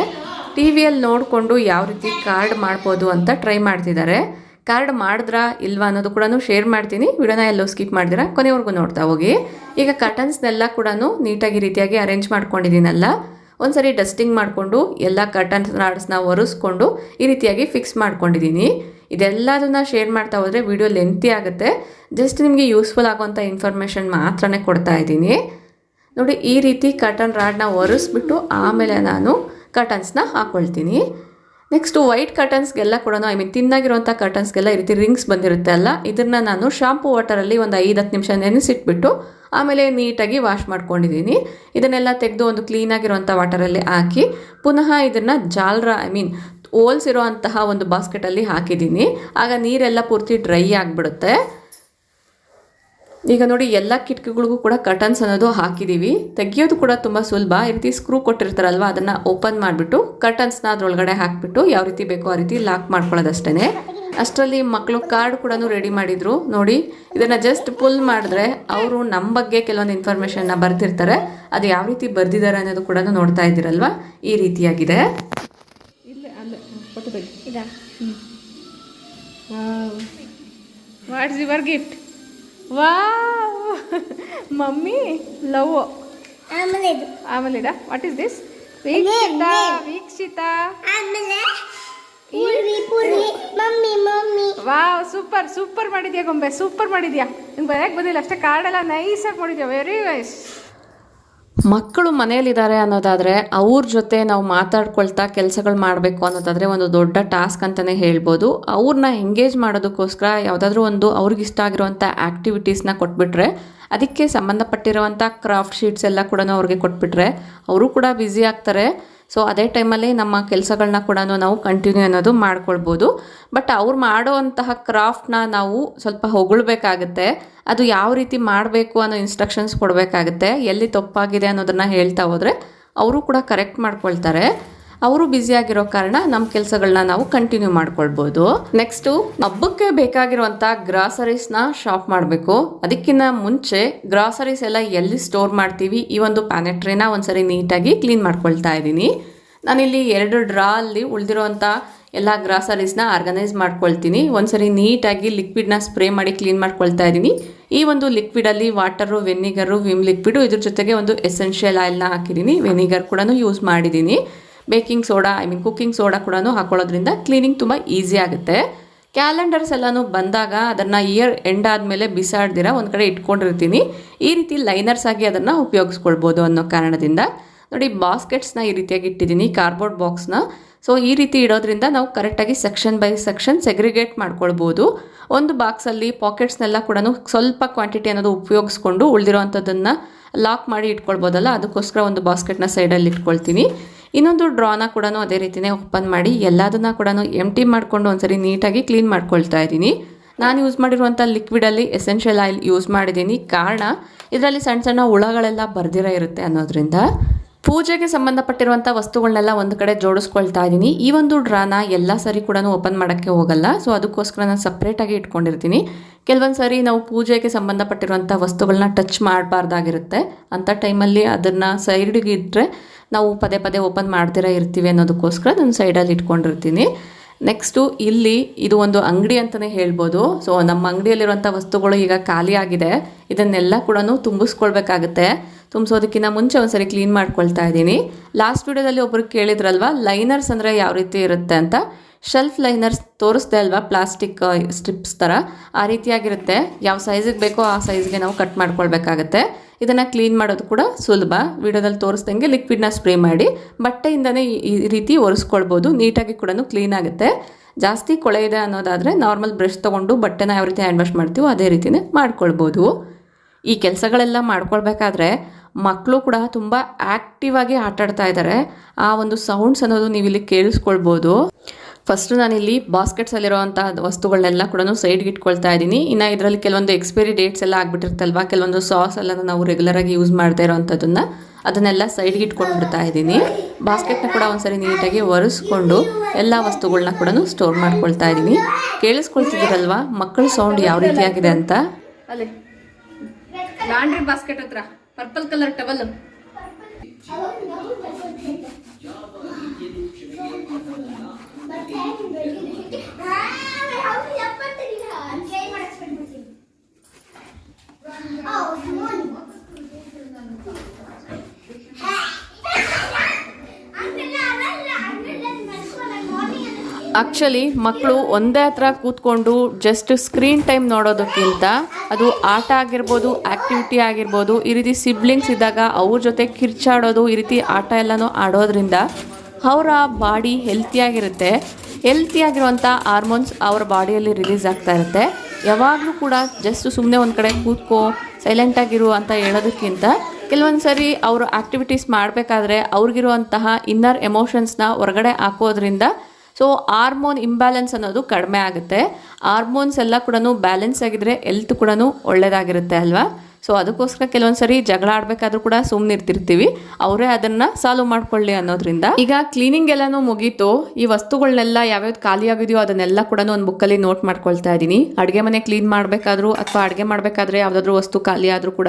ಟಿ ವಿಯಲ್ಲಿ ನೋಡಿಕೊಂಡು ಯಾವ ರೀತಿ ಕಾರ್ಡ್ ಮಾಡ್ಬೋದು ಅಂತ ಟ್ರೈ ಮಾಡ್ತಿದ್ದಾರೆ. ಕಾರ್ಡ್ ಮಾಡಿದ್ರಾ ಇಲ್ವಾ ಅನ್ನೋದು ಕೂಡ ಶೇರ್ ಮಾಡ್ತೀನಿ. ವಿಡಿಯೋನ ಎಲ್ಲೋ ಸ್ಕಿಪ್ ಮಾಡಿದಿರಾ ಕೊನೆವರೆಗೂ ನೋಡ್ತಾ ಹೋಗಿ. ಈಗ ಕರ್ಟನ್ಸ್ನೆಲ್ಲ ಕೂಡ ನೀಟಾಗಿ ರೀತಿಯಾಗಿ ಅರೇಂಜ್ ಮಾಡ್ಕೊಂಡಿದ್ದೀನಲ್ಲ, ಒಂದ್ಸರಿ ಡಸ್ಟಿಂಗ್ ಮಾಡಿಕೊಂಡು ಎಲ್ಲ ಕರ್ಟನ್ಸ್ ರಾಡ್ಸ್ನ ಒರೆಸ್ಕೊಂಡು ಈ ರೀತಿಯಾಗಿ ಫಿಕ್ಸ್ ಮಾಡ್ಕೊಂಡಿದ್ದೀನಿ. ಇದೆಲ್ಲದನ್ನು ಶೇರ್ ಮಾಡ್ತಾ ಹೋದರೆ ವಿಡಿಯೋ ಲೆಂತಿ ಆಗುತ್ತೆ. ಜಸ್ಟ್ ನಿಮಗೆ ಯೂಸ್ಫುಲ್ ಆಗುವಂಥ ಇನ್ಫಾರ್ಮೇಷನ್ ಮಾತ್ರನೇ ಕೊಡ್ತಾ ಇದ್ದೀನಿ. ನೋಡಿ, ಈ ರೀತಿ ಕರ್ಟನ್ ರಾಡ್ನ ಒರೆಸ್ಬಿಟ್ಟು ಆಮೇಲೆ ನಾನು ಕರ್ಟನ್ಸ್ನ ಹಾಕ್ಕೊಳ್ತೀನಿ. ನೆಕ್ಸ್ಟು ವೈಟ್ ಕರ್ಟನ್ಸ್ಗೆಲ್ಲ ಕೂಡ ತಿನ್ನಾಗಿರುವಂಥ ಕರ್ಟನ್ಸ್ಗೆಲ್ಲ ಈ ರೀತಿ ರಿಂಗ್ಸ್ ಬಂದಿರುತ್ತೆ ಅಲ್ಲ, ಇದನ್ನು ನಾನು ಶಾಂಪೂ ವಾಟರಲ್ಲಿ ಒಂದು 5-10 ನಿಮಿಷ ನೆನೆಸಿಟ್ಬಿಟ್ಟು ಆಮೇಲೆ ನೀಟಾಗಿ ವಾಶ್ ಮಾಡ್ಕೊಂಡಿದ್ದೀನಿ. ಇದನ್ನೆಲ್ಲ ತೆಗೆದು ಒಂದು ಕ್ಲೀನಾಗಿರುವಂಥ ವಾಟರಲ್ಲಿ ಹಾಕಿ ಪುನಃ ಇದನ್ನು ಜಾಲ್ರ ಹೋಲ್ಸಿರೋ ಅಂತಹ ಒಂದು ಬಾಸ್ಕೆಟಲ್ಲಿ ಹಾಕಿದ್ದೀನಿ. ಆಗ ನೀರೆಲ್ಲ ಪೂರ್ತಿ ಡ್ರೈ ಆಗಿಬಿಡುತ್ತೆ. ಈಗ ನೋಡಿ, ಎಲ್ಲ ಕಿಟಕಿಗಳಿಗೂ ಕೂಡ ಕರ್ಟನ್ಸ್ ಅನ್ನೋದು ಹಾಕಿದ್ದೀವಿ. ತೆಗಿಯೋದು ಕೂಡ ತುಂಬ ಸುಲಭ. ಈ ರೀತಿ ಸ್ಕ್ರೂ ಕೊಟ್ಟಿರ್ತಾರಲ್ವ, ಅದನ್ನು ಓಪನ್ ಮಾಡಿಬಿಟ್ಟು ಕರ್ಟನ್ಸ್ನ ಅದರೊಳಗಡೆ ಹಾಕಿಬಿಟ್ಟು ಯಾವ ರೀತಿ ಬೇಕೋ ಆ ರೀತಿ ಲಾಕ್ ಮಾಡ್ಕೊಳ್ಳೋದಷ್ಟೇ. ಅಷ್ಟರಲ್ಲಿ ಮಕ್ಕಳು ಕಾರ್ಡ್ ಕೂಡ ರೆಡಿ ಮಾಡಿದರು. ನೋಡಿ, ಇದನ್ನು ಜಸ್ಟ್ ಪುಲ್ ಮಾಡಿದ್ರೆ ಅವರು ನಮ್ಮ ಬಗ್ಗೆ ಕೆಲವೊಂದು ಇನ್ಫಾರ್ಮೇಷನ್ನ ಬರ್ತಿರ್ತಾರೆ. ಅದು ಯಾವ ರೀತಿ ಬರೆದಿದ್ದಾರೆ ಅನ್ನೋದು ಕೂಡ ನೋಡ್ತಾ ಇದ್ದೀರಲ್ವ, ಈ ರೀತಿಯಾಗಿದೆ. What's your gift? Wow, mummy love ಆಮೇಲೆ what is this? Vikshita wow, super ಮಾಡಿದ್ಯಾ ಗೊಂಬೆ, ಸೂಪರ್ ಮಾಡಿದ್ಯಾ. ನಿಂಗೆ ಬರೆಯಕ್ಕೆ ಬಂದಿಲ್ಲ ಅಷ್ಟೇ, ಕಾರ್ಡೆಲ್ಲ ನೈಸಾಗಿ ಮಾಡಿದ್ಯಾ. Very nice. ಮಕ್ಕಳು ಮನೆಯಲ್ಲಿದ್ದಾರೆ ಅನ್ನೋದಾದರೆ ಅವ್ರ ಜೊತೆ ನಾವು ಮಾತಾಡ್ಕೊಳ್ತಾ ಕೆಲಸಗಳು ಮಾಡಬೇಕು ಅನ್ನೋದಾದರೆ ಒಂದು ದೊಡ್ಡ ಟಾಸ್ಕ್ ಅಂತಲೇ ಹೇಳ್ಬೋದು. ಅವ್ರನ್ನ ಎಂಗೇಜ್ ಮಾಡೋದಕ್ಕೋಸ್ಕರ ಯಾವುದಾದ್ರೂ ಒಂದು ಅವ್ರಿಗಿಷ್ಟ ಆಗಿರುವಂಥ ಆ್ಯಕ್ಟಿವಿಟೀಸ್ನ ಕೊಟ್ಬಿಟ್ರೆ, ಅದಕ್ಕೆ ಸಂಬಂಧಪಟ್ಟಿರುವಂಥ ಕ್ರಾಫ್ಟ್ ಶೀಟ್ಸ್ ಎಲ್ಲ ಕೂಡ ಅವ್ರಿಗೆ ಕೊಟ್ಬಿಟ್ರೆ ಅವರು ಕೂಡ ಬ್ಯುಸಿ ಆಗ್ತಾರೆ. ಸೊ ಅದೇ ಟೈಮಲ್ಲಿ ನಮ್ಮ ಕೆಲಸಗಳನ್ನ ಕೂಡ ನಾವು ಕಂಟಿನ್ಯೂ ಅನ್ನೋದು ಮಾಡ್ಕೊಳ್ಬೋದು. ಬಟ್ ಅವ್ರು ಮಾಡೋವಂತಹ ಕ್ರಾಫ್ಟ್ನ ನಾವು ಸ್ವಲ್ಪ ಹೊಗಳ್ಬೇಕಾಗತ್ತೆ. ಅದು ಯಾವ ರೀತಿ ಮಾಡಬೇಕು ಅನ್ನೋ ಇನ್ಸ್ಟ್ರಕ್ಷನ್ಸ್ ಕೊಡಬೇಕಾಗತ್ತೆ. ಎಲ್ಲಿ ತಪ್ಪಾಗಿದೆ ಅನ್ನೋದನ್ನು ಹೇಳ್ತಾ ಹೋದರೆ ಅವರು ಕೂಡ ಕರೆಕ್ಟ್ ಮಾಡ್ಕೊಳ್ತಾರೆ. ಅವರು ಬ್ಯುಸಿಯಾಗಿರೋ ಕಾರಣ ನಮ್ಮ ಕೆಲಸಗಳನ್ನ ನಾವು ಕಂಟಿನ್ಯೂ ಮಾಡ್ಕೊಳ್ಬೋದು. ನೆಕ್ಸ್ಟು ಹಬ್ಬಕ್ಕೆ ಬೇಕಾಗಿರುವಂಥ ಗ್ರಾಸರೀಸ್ನ ಶಾಪ್ ಮಾಡಬೇಕು. ಅದಕ್ಕಿಂತ ಮುಂಚೆ ಗ್ರಾಸರೀಸ್ ಎಲ್ಲ ಎಲ್ಲಿ ಸ್ಟೋರ್ ಮಾಡ್ತೀವಿ ಈ ಒಂದು ಪ್ಯಾನೆಟ್ರಿನ ಒಂದ್ಸರಿ ನೀಟಾಗಿ ಕ್ಲೀನ್ ಮಾಡ್ಕೊಳ್ತಾ ಇದ್ದೀನಿ. ನಾನಿಲ್ಲಿ 2 ಡ್ರಾ ಅಲ್ಲಿ ಉಳಿದಿರೋವಂಥ ಎಲ್ಲ ಗ್ರಾಸರೀಸ್ನ ಆರ್ಗನೈಸ್ ಮಾಡ್ಕೊಳ್ತೀನಿ. ಒಂದ್ಸರಿ ನೀಟಾಗಿ ಲಿಕ್ವಿಡ್ನ ಸ್ಪ್ರೇ ಮಾಡಿ ಕ್ಲೀನ್ ಮಾಡ್ಕೊಳ್ತಾ ಇದ್ದೀನಿ. ಈ ಒಂದು ಲಿಕ್ವಿಡಲ್ಲಿ ವಾಟರು, ವೆನಿಗರು, ವಿಮ್ ಲಿಕ್ವಿಡು, ಇದ್ರ ಜೊತೆಗೆ ಒಂದು ಎಸೆನ್ಷಿಯಲ್ ಆಯಿಲ್ನ ಹಾಕಿದ್ದೀನಿ. ವೆನಿಗರ್ ಕೂಡ ಯೂಸ್ ಮಾಡಿದ್ದೀನಿ. ಬೇಕಿಂಗ್ ಸೋಡಾ ಕುಕ್ಕಿಂಗ್ ಸೋಡಾ ಕೂಡ ಹಾಕೊಳ್ಳೋದ್ರಿಂದ ಕ್ಲೀನಿಂಗ್ ತುಂಬ ಈಸಿ ಆಗುತ್ತೆ. ಕ್ಯಾಲೆಂಡರ್ಸ್ ಎಲ್ಲನೂ ಬಂದಾಗ ಅದನ್ನು ಇಯರ್ ಎಂಡ್ ಆದಮೇಲೆ ಬಿಸಾಡ್ದಿರ ಒಂದು ಕಡೆ ಇಟ್ಕೊಂಡಿರ್ತೀನಿ. ಈ ರೀತಿ ಲೈನರ್ಸ್ ಆಗಿ ಅದನ್ನು ಉಪಯೋಗಿಸ್ಕೊಳ್ಬೋದು ಅನ್ನೋ ಕಾರಣದಿಂದ ನೋಡಿ ಬಾಸ್ಕೆಟ್ಸ್ನ ಈ ರೀತಿಯಾಗಿ ಇಟ್ಟಿದ್ದೀನಿ, ಕಾರ್ಡ್ಬೋರ್ಡ್ ಬಾಕ್ಸ್ನ. ಸೊ ಈ ರೀತಿ ಇಡೋದ್ರಿಂದ ನಾವು ಕರೆಕ್ಟಾಗಿ ಸೆಕ್ಷನ್ ಬೈ ಸೆಕ್ಷನ್ ಸೆಗ್ರಿಗೇಟ್ ಮಾಡ್ಕೊಳ್ಬೋದು. ಒಂದು ಬಾಕ್ಸಲ್ಲಿ ಪಾಕೆಟ್ಸ್ನೆಲ್ಲ ಕೂಡ ಸ್ವಲ್ಪ ಕ್ವಾಂಟಿಟಿ ಅನ್ನೋದು ಉಪಯೋಗಿಸ್ಕೊಂಡು ಉಳಿದಿರೋವಂಥದ್ದನ್ನು ಲಾಕ್ ಮಾಡಿ ಇಟ್ಕೊಳ್ಬೋದಲ್ಲ, ಅದಕ್ಕೋಸ್ಕರ ಒಂದು ಬಾಸ್ಕೆಟ್ನ ಸೈಡಲ್ಲಿ ಇಟ್ಕೊಳ್ತೀನಿ. ಇನ್ನೊಂದು ಡ್ರಾನ ಕೂಡ ಅದೇ ರೀತಿಯೇ ಓಪನ್ ಮಾಡಿ ಎಲ್ಲದನ್ನ ಕೂಡ ಎಂಟಿ ಮಾಡಿಕೊಂಡು ಒಂದ್ಸರಿ ನೀಟಾಗಿ ಕ್ಲೀನ್ ಮಾಡ್ಕೊಳ್ತಾ ಇದ್ದೀನಿ. ನಾನು ಯೂಸ್ ಮಾಡಿರುವಂಥ ಲಿಕ್ವಿಡಲ್ಲಿ ಎಸೆನ್ಷಿಯಲ್ ಆಯಿಲ್ ಯೂಸ್ ಮಾಡಿದ್ದೀನಿ. ಕಾರಣ ಇದರಲ್ಲಿ ಸಣ್ಣ ಸಣ್ಣ ಹುಳಗಳೆಲ್ಲ ಬರ್ದಿರೋ ಇರುತ್ತೆ ಅನ್ನೋದ್ರಿಂದ. ಪೂಜೆಗೆ ಸಂಬಂಧಪಟ್ಟಿರುವಂಥ ವಸ್ತುಗಳನ್ನೆಲ್ಲ ಒಂದು ಕಡೆ ಜೋಡಿಸ್ಕೊಳ್ತಾ ಇದ್ದೀನಿ. ಈ ಒಂದು ಡ್ರಾನ ಎಲ್ಲ ಸರಿ ಕೂಡ ಓಪನ್ ಮಾಡೋಕ್ಕೆ ಹೋಗಲ್ಲ. ಸೊ ಅದಕ್ಕೋಸ್ಕರ ನಾನು ಸಪ್ರೇಟಾಗಿ ಇಟ್ಕೊಂಡಿರ್ತೀನಿ. ಕೆಲವೊಂದು ಸರಿ ನಾವು ಪೂಜೆಗೆ ಸಂಬಂಧಪಟ್ಟಿರುವಂಥ ವಸ್ತುಗಳನ್ನ ಟಚ್ ಮಾಡಬಾರ್ದಾಗಿರುತ್ತೆ. ಅಂಥ ಟೈಮಲ್ಲಿ ಅದನ್ನು ಸೈಡಿಗೆ ಇಟ್ಟರೆ ನಾವು ಪದೇ ಪದೇ ಓಪನ್ ಮಾಡ್ದಿರ ಇರ್ತೀವಿ ಅನ್ನೋದಕ್ಕೋಸ್ಕರ ನಾನು ಸೈಡಲ್ಲಿ ಇಟ್ಕೊಂಡಿರ್ತೀನಿ. ನೆಕ್ಸ್ಟು ಇಲ್ಲಿ ಇದು ಒಂದು ಅಂಗಡಿ ಅಂತಲೇ ಹೇಳ್ಬೋದು. ಸೊ ನಮ್ಮ ಅಂಗಡಿಯಲ್ಲಿರುವಂಥ ವಸ್ತುಗಳು ಈಗ ಖಾಲಿ ಆಗಿದೆ. ಇದನ್ನೆಲ್ಲ ಕೂಡ ತುಂಬಿಸ್ಕೊಳ್ಬೇಕಾಗುತ್ತೆ. ತುಂಬಿಸೋದಕ್ಕಿಂತ ಮುಂಚೆ ಒಂದ್ಸರಿ ಕ್ಲೀನ್ ಮಾಡ್ಕೊಳ್ತಾ ಇದ್ದೀನಿ. ಲಾಸ್ಟ್ ವಿಡಿಯೋದಲ್ಲಿ ಒಬ್ರು ಕೇಳಿದ್ರಲ್ವ ಲೈನರ್ಸ್ ಅಂದರೆ ಯಾವ ರೀತಿ ಇರುತ್ತೆ ಅಂತ. ಶೆಲ್ಫ್ ಲೈನರ್ಸ್ ತೋರಿಸ್ದೆ ಅಲ್ವಾ, ಪ್ಲಾಸ್ಟಿಕ್ ಸ್ಟ್ರಿಪ್ಸ್ ಥರ ಆ ರೀತಿಯಾಗಿರುತ್ತೆ. ಯಾವ ಸೈಜಿಗೆ ಬೇಕೋ ಆ ಸೈಜ್ಗೆ ನಾವು ಕಟ್ ಮಾಡ್ಕೊಳ್ಬೇಕಾಗತ್ತೆ. ಇದನ್ನು ಕ್ಲೀನ್ ಮಾಡೋದು ಕೂಡ ಸುಲಭ. ವಿಡಿಯೋದಲ್ಲಿ ತೋರಿಸ್ದಂಗೆ ಲಿಕ್ವಿಡ್ನ ಸ್ಪ್ರೇ ಮಾಡಿ ಬಟ್ಟೆಯಿಂದನೇ ಈ ರೀತಿ ಒರೆಸ್ಕೊಳ್ಬೋದು. ನೀಟಾಗಿ ಕೂಡ ಕ್ಲೀನ್ ಆಗುತ್ತೆ. ಜಾಸ್ತಿ ಕೊಳೆ ಇದೆ ಅನ್ನೋದಾದರೆ ನಾರ್ಮಲ್ ಬ್ರಷ್ ತೊಗೊಂಡು ಬಟ್ಟೆನ ಯಾವ ರೀತಿ ಹ್ಯಾಂಡ್ ವಾಶ್ ಮಾಡ್ತೀವೋ ಅದೇ ರೀತಿಯೇ ಮಾಡ್ಕೊಳ್ಬೋದು. ಈ ಕೆಲಸಗಳೆಲ್ಲ ಮಾಡ್ಕೊಳ್ಬೇಕಾದ್ರೆ ಮಕ್ಕಳು ಕೂಡ ತುಂಬ ಆ್ಯಕ್ಟಿವ್ ಆಗಿ ಆಟಾಡ್ತಾ ಇದ್ದಾರೆ. ಆ ಒಂದು ಸೌಂಡ್ಸ್ ಅನ್ನೋದು ನೀವು ಇಲ್ಲಿ ಕೇಳಿಸ್ಕೊಳ್ಬೋದು. ಫಸ್ಟು ನಾನಿಲ್ಲಿ ಬಾಸ್ಕೆಟ್ಸಲ್ಲಿರೋವಂಥ ವಸ್ತುಗಳನ್ನೆಲ್ಲ ಕೂಡ ಸೈಡ್ಗೆ ಇಟ್ಕೊಳ್ತಾ ಇದ್ದೀನಿ. ಇನ್ನು ಇದರಲ್ಲಿ ಕೆಲವೊಂದು ಎಕ್ಸ್ಪೈರಿ ಡೇಟ್ಸ್ ಎಲ್ಲ ಆಗಿಬಿಟ್ಟಿರ್ತಲ್ವ, ಕೆಲವೊಂದು ಸಾಸ್ ಎಲ್ಲ ನಾವು ರೆಗ್ಯುಲರಾಗಿ ಯೂಸ್ ಮಾಡ್ತಾ ಇರೋವಂಥದ್ದನ್ನು ಅದನ್ನೆಲ್ಲ ಸೈಡ್ಗೆ ಇಟ್ಕೊಂಡು ಬಿಡ್ತಾ ಇದ್ದೀನಿ. ಬಾಸ್ಕೆಟ್ನ ಕೂಡ ಒಂದ್ಸರಿ ನೀಟಾಗಿ ಒರೆಸ್ಕೊಂಡು ಎಲ್ಲ ವಸ್ತುಗಳನ್ನ ಕೂಡ ಸ್ಟೋರ್ ಮಾಡ್ಕೊಳ್ತಾ ಇದ್ದೀನಿ. ಕೇಳಿಸ್ಕೊಳ್ತಿದ್ದೀರಲ್ವ ಮಕ್ಕಳ ಸೌಂಡ್ ಯಾವ ರೀತಿಯಾಗಿದೆ ಅಂತ. ಅಲ್ಲಿ ಲಾಂಡ್ರಿ ಬಾಸ್ಕೆಟ್ ಹತ್ರ ಪರ್ಪಲ್ ಕಲರ್ ಟವಲ್ ಆ್ಯಕ್ಚುಲಿ ಮಕ್ಕಳು ಒಂದೇ ಹತ್ರ ಕೂತ್ಕೊಂಡು ಜಸ್ಟ್ ಸ್ಕ್ರೀನ್ ಟೈಮ್ ನೋಡೋದಕ್ಕಿಂತ ಅದು ಆಟ ಆಗಿರ್ಬೋದು, ಆ್ಯಕ್ಟಿವಿಟಿ ಆಗಿರ್ಬೋದು, ಈ ರೀತಿ ಸಿಬ್ಲಿಂಗ್ಸ್ ಇದ್ದಾಗ ಅವ್ರ ಜೊತೆ ಕಿರ್ಚಾಡೋದು, ಈ ರೀತಿ ಆಟ ಎಲ್ಲನೂ ಆಡೋದ್ರಿಂದ ಅವರ ಬಾಡಿ ಹೆಲ್ತಿಯಾಗಿರುತ್ತೆ. ಹೆಲ್ತಿಯಾಗಿರುವಂಥ ಹಾರ್ಮೋನ್ಸ್ ಅವರ ಬಾಡಿಯಲ್ಲಿ ರಿಲೀಸ್ ಆಗ್ತಾ ಇರುತ್ತೆ. ಯಾವಾಗಲೂ ಕೂಡ ಜಸ್ಟ್ ಸುಮ್ಮನೆ ಒಂದು ಕಡೆ ಕೂತ್ಕೋ ಸೈಲೆಂಟಾಗಿರು ಅಂತ ಹೇಳೋದಕ್ಕಿಂತ ಕೆಲವೊಂದು ಸರಿ ಅವರು ಆ್ಯಕ್ಟಿವಿಟೀಸ್ ಮಾಡಬೇಕಾದ್ರೆ ಅವ್ರಿಗಿರುವಂತಹ ಇನ್ನರ್ ಎಮೋಷನ್ಸ್ನ ಹೊರಗಡೆ ಹಾಕೋದ್ರಿಂದ ಸೊ ಹಾರ್ಮೋನ್ ಇಂಬ್ಯಾಲೆನ್ಸ್ ಅನ್ನೋದು ಕಡಿಮೆ ಆಗುತ್ತೆ. ಹಾರ್ಮೋನ್ಸ್ ಎಲ್ಲ ಕೂಡ ಬ್ಯಾಲೆನ್ಸ್ ಆಗಿದ್ರೆ ಹೆಲ್ತ್ ಕೂಡ ಒಳ್ಳೆಯದಾಗಿರುತ್ತೆ ಅಲ್ವಾ. ಸೊ ಅದಕ್ಕೋಸ್ಕರ ಕೆಲವೊಂದು ಸರಿ ಜಗಳ ಆಡಬೇಕಾದ್ರೂ ಕೂಡ ಸುಮ್ಮನೆ ಇರ್ತಿರ್ತೀವಿ, ಅವರೇ ಅದನ್ನು ಸಾಲ್ವ್ ಮಾಡ್ಕೊಳ್ಳಿ ಅನ್ನೋದ್ರಿಂದ. ಈಗ ಕ್ಲೀನಿಂಗ್ ಎಲ್ಲನೂ ಮುಗೀತು. ಈ ವಸ್ತುಗಳನ್ನೆಲ್ಲ ಯಾವ್ಯಾವ್ದು ಖಾಲಿ ಆಗಿದೆಯೋ ಅದನ್ನೆಲ್ಲ ಕೂಡ ಒಂದು ಬುಕ್ಕಲ್ಲಿ ನೋಟ್ ಮಾಡ್ಕೊಳ್ತಾ ಇದ್ದೀನಿ. ಅಡುಗೆ ಮನೆ ಕ್ಲೀನ್ ಮಾಡಬೇಕಾದ್ರೂ ಅಥವಾ ಅಡುಗೆ ಮಾಡಬೇಕಾದ್ರೆ ಯಾವುದಾದ್ರೂ ವಸ್ತು ಖಾಲಿ ಆದರೂ ಕೂಡ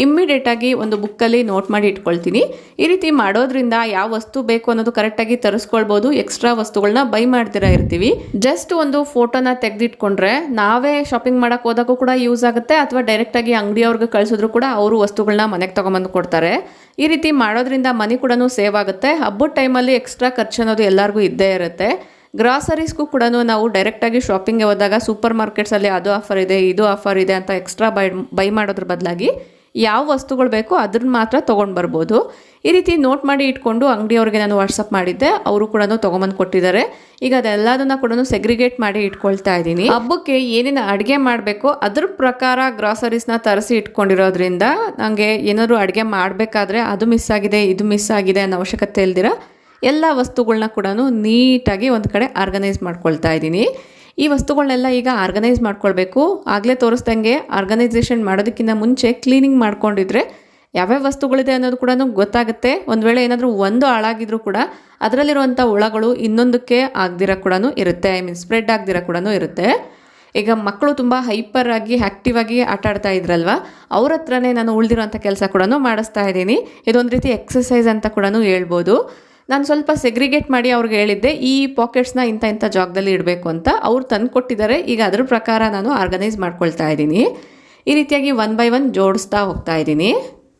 ಇಮ್ಮಿಡಿಯೇಟಾಗಿ ಒಂದು ಬುಕ್ಕಲ್ಲಿ ನೋಟ್ ಮಾಡಿ ಇಟ್ಕೊಳ್ತೀನಿ. ಈ ರೀತಿ ಮಾಡೋದ್ರಿಂದ ಯಾವ ವಸ್ತು ಬೇಕು ಅನ್ನೋದು ಕರೆಕ್ಟಾಗಿ ತರಿಸ್ಕೊಳ್ಬೋದು. ಎಕ್ಸ್ಟ್ರಾ ವಸ್ತುಗಳನ್ನ ಬೈ ಮಾಡ್ತಿರಾ ಇರ್ತೀವಿ. ಜಸ್ಟ್ ಒಂದು ಫೋಟೋನ ತೆಗೆದಿಟ್ಕೊಂಡ್ರೆ ನಾವೇ ಶಾಪಿಂಗ್ ಮಾಡೋಕೆ ಹೋದಾಗೂ ಕೂಡ ಯೂಸ್ ಆಗುತ್ತೆ, ಅಥವಾ ಡೈರೆಕ್ಟಾಗಿ ಅಂಗಡಿಯವ್ರಿಗೆ ಕಳಿಸಿದ್ರು ಕೂಡ ಅವರು ವಸ್ತುಗಳನ್ನ ಮನೆಗೆ ತೊಗೊಂಬಂದು ಕೊಡ್ತಾರೆ. ಈ ರೀತಿ ಮಾಡೋದ್ರಿಂದ ಮನಿ ಕೂಡ ಸೇವ್ ಆಗುತ್ತೆ. ಹಬ್ಬದ ಟೈಮಲ್ಲಿ ಎಕ್ಸ್ಟ್ರಾ ಖರ್ಚು ಅನ್ನೋದು ಎಲ್ಲರಿಗೂ ಇದ್ದೇ ಇರುತ್ತೆ. ಗ್ರಾಸರೀಸ್ಗೂ ಕೂಡ ನಾವು ಡೈರೆಕ್ಟಾಗಿ ಶಾಪಿಂಗ್ಗೆ ಹೋದಾಗ ಸೂಪರ್ ಮಾರ್ಕೆಟ್ಸಲ್ಲಿ ಅದು ಆಫರ್ ಇದೆ, ಇದು ಆಫರ್ ಇದೆ ಅಂತ ಎಕ್ಸ್ಟ್ರಾ ಬೈ ಮಾಡೋದ್ರ ಬದಲಾಗಿ ಯಾವ ವಸ್ತುಗಳು ಬೇಕೋ ಅದನ್ನ ಮಾತ್ರ ತೊಗೊಂಡು ಬರ್ಬೋದು. ಈ ರೀತಿ ನೋಟ್ ಮಾಡಿ ಇಟ್ಕೊಂಡು ಅಂಗಡಿಯವ್ರಿಗೆ ನಾನು ವಾಟ್ಸಪ್ ಮಾಡಿದ್ದೆ, ಅವರು ಕೂಡ ತೊಗೊಂಬಂದು ಕೊಟ್ಟಿದ್ದಾರೆ. ಈಗ ಅದೆಲ್ಲದನ್ನ ಕೂಡ ಸೆಗ್ರಿಗೇಟ್ ಮಾಡಿ ಇಟ್ಕೊಳ್ತಾ ಇದ್ದೀನಿ. ಹಬ್ಬಕ್ಕೆ ಏನೇನು ಅಡುಗೆ ಮಾಡಬೇಕು ಅದ್ರ ಪ್ರಕಾರ ಗ್ರಾಸರೀಸ್ನ ತರಿಸಿ ಇಟ್ಕೊಂಡಿರೋದ್ರಿಂದ ನನಗೆ ಏನಾದರೂ ಅಡುಗೆ ಮಾಡಬೇಕಾದ್ರೆ ಅದು ಮಿಸ್ ಆಗಿದೆ ಇದು ಮಿಸ್ ಆಗಿದೆ ಅನ್ನೋ ಅವಶ್ಯಕತೆ ಇಲ್ದಿರ ಎಲ್ಲ ವಸ್ತುಗಳನ್ನ ಕೂಡ ನೀಟಾಗಿ ಒಂದು ಕಡೆ ಆರ್ಗನೈಸ್ ಮಾಡ್ಕೊಳ್ತಾ ಇದ್ದೀನಿ. ಈ ವಸ್ತುಗಳನ್ನೆಲ್ಲ ಈಗ ಆರ್ಗನೈಸ್ ಮಾಡ್ಕೊಳ್ಬೇಕು. ಆಗಲೇ ತೋರಿಸ್ದಂಗೆ ಆರ್ಗನೈಸೇಷನ್ ಮಾಡೋದಕ್ಕಿಂತ ಮುಂಚೆ ಕ್ಲೀನಿಂಗ್ ಮಾಡ್ಕೊಂಡಿದ್ರೆ ಯಾವ್ಯಾವ ವಸ್ತುಗಳಿದೆ ಅನ್ನೋದು ಕೂಡ ಗೊತ್ತಾಗುತ್ತೆ. ಒಂದು ವೇಳೆ ಏನಾದರೂ ಒಂದು ಹಾಳಾಗಿದ್ರೂ ಕೂಡ ಅದರಲ್ಲಿರುವಂಥ ಹುಳಗಳು ಇನ್ನೊಂದಕ್ಕೆ ಆಗದಿರ ಕೂಡ ಇರುತ್ತೆ, ಸ್ಪ್ರೆಡ್ ಆಗದಿರ ಕೂಡ ಇರುತ್ತೆ. ಈಗ ಮಕ್ಕಳು ತುಂಬ ಹೈಪರ್ ಆಗಿ ಆ್ಯಕ್ಟಿವ್ ಆಗಿ ಆಟ ಆಡ್ತಾ ಇದ್ರಲ್ವ, ಅವ್ರ ಹತ್ರನೇ ನಾನು ಉಳಿದಿರೋಂಥ ಕೆಲಸ ಕೂಡ ಮಾಡಿಸ್ತಾ ಇದ್ದೀನಿ. ಇದೊಂದು ರೀತಿ ಎಕ್ಸಸೈಸ್ ಅಂತ ಕೂಡ ಹೇಳ್ಬೋದು. ನಾನು ಸ್ವಲ್ಪ ಸೆಗ್ರಿಗೇಟ್ ಮಾಡಿ ಅವ್ರಿಗೆ ಹೇಳಿದ್ದೆ ಈ ಪಾಕೆಟ್ಸ್ನ ಇಂಥ ಜಾಗದಲ್ಲಿ ಇಡಬೇಕು ಅಂತ. ಅವ್ರು ತಂದು ಕೊಟ್ಟಿದ್ದಾರೆ. ಈಗ ಅದ್ರ ಪ್ರಕಾರ ನಾನು ಆರ್ಗನೈಸ್ ಮಾಡ್ಕೊಳ್ತಾ ಇದ್ದೀನಿ. ಈ ರೀತಿಯಾಗಿ 1 by 1 ಜೋಡಿಸ್ತಾ ಹೋಗ್ತಾ ಇದ್ದೀನಿ.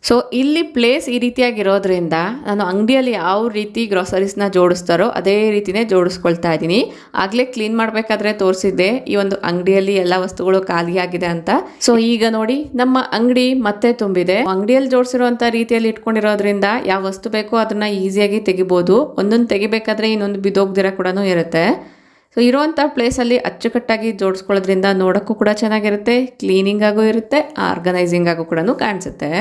ಸೊ ಇಲ್ಲಿ ಪ್ಲೇಸ್ ಈ ರೀತಿಯಾಗಿರೋದ್ರಿಂದ ನಾನು ಅಂಗಡಿಯಲ್ಲಿ ಯಾವ ರೀತಿ ಗ್ರಾಸರೀಸ್ನ ಜೋಡಿಸ್ತಾರೋ ಅದೇ ರೀತಿಯೇ ಜೋಡಿಸ್ಕೊಳ್ತಾ ಇದ್ದೀನಿ. ಆಗಲೇ ಕ್ಲೀನ್ ಮಾಡಬೇಕಾದ್ರೆ ತೋರಿಸಿದ್ದೆ ಈ ಒಂದು ಅಂಗಡಿಯಲ್ಲಿ ಎಲ್ಲ ವಸ್ತುಗಳು ಖಾಲಿಯಾಗಿದೆ ಅಂತ. ಸೊ ಈಗ ನೋಡಿ ನಮ್ಮ ಅಂಗಡಿ ಮತ್ತೆ ತುಂಬಿದೆ. ಅಂಗಡಿಯಲ್ಲಿ ಜೋಡಿಸಿರುವಂಥ ರೀತಿಯಲ್ಲಿ ಇಟ್ಕೊಂಡಿರೋದ್ರಿಂದ ಯಾವ ವಸ್ತು ಬೇಕೋ ಅದನ್ನ ಈಸಿಯಾಗಿ ತೆಗಿಬೋದು. ಒಂದೊಂದು ತೆಗಿಬೇಕಾದ್ರೆ ಇನ್ನೊಂದು ಬಿದ್ದೋಗ್ದಿರ ಕೂಡ ಇರುತ್ತೆ. ಸೊ ಇರೋವಂಥ ಪ್ಲೇಸಲ್ಲಿ ಅಚ್ಚುಕಟ್ಟಾಗಿ ಜೋಡಿಸ್ಕೊಳ್ಳೋದ್ರಿಂದ ನೋಡೋಕ್ಕೂ ಕೂಡ ಚೆನ್ನಾಗಿರುತ್ತೆ, ಕ್ಲೀನಿಂಗ್ ಆಗು ಇರುತ್ತೆ, ಆರ್ಗನೈಸಿಂಗ್ ಆಗು ಕೂಡ ಕಾಣಿಸುತ್ತೆ.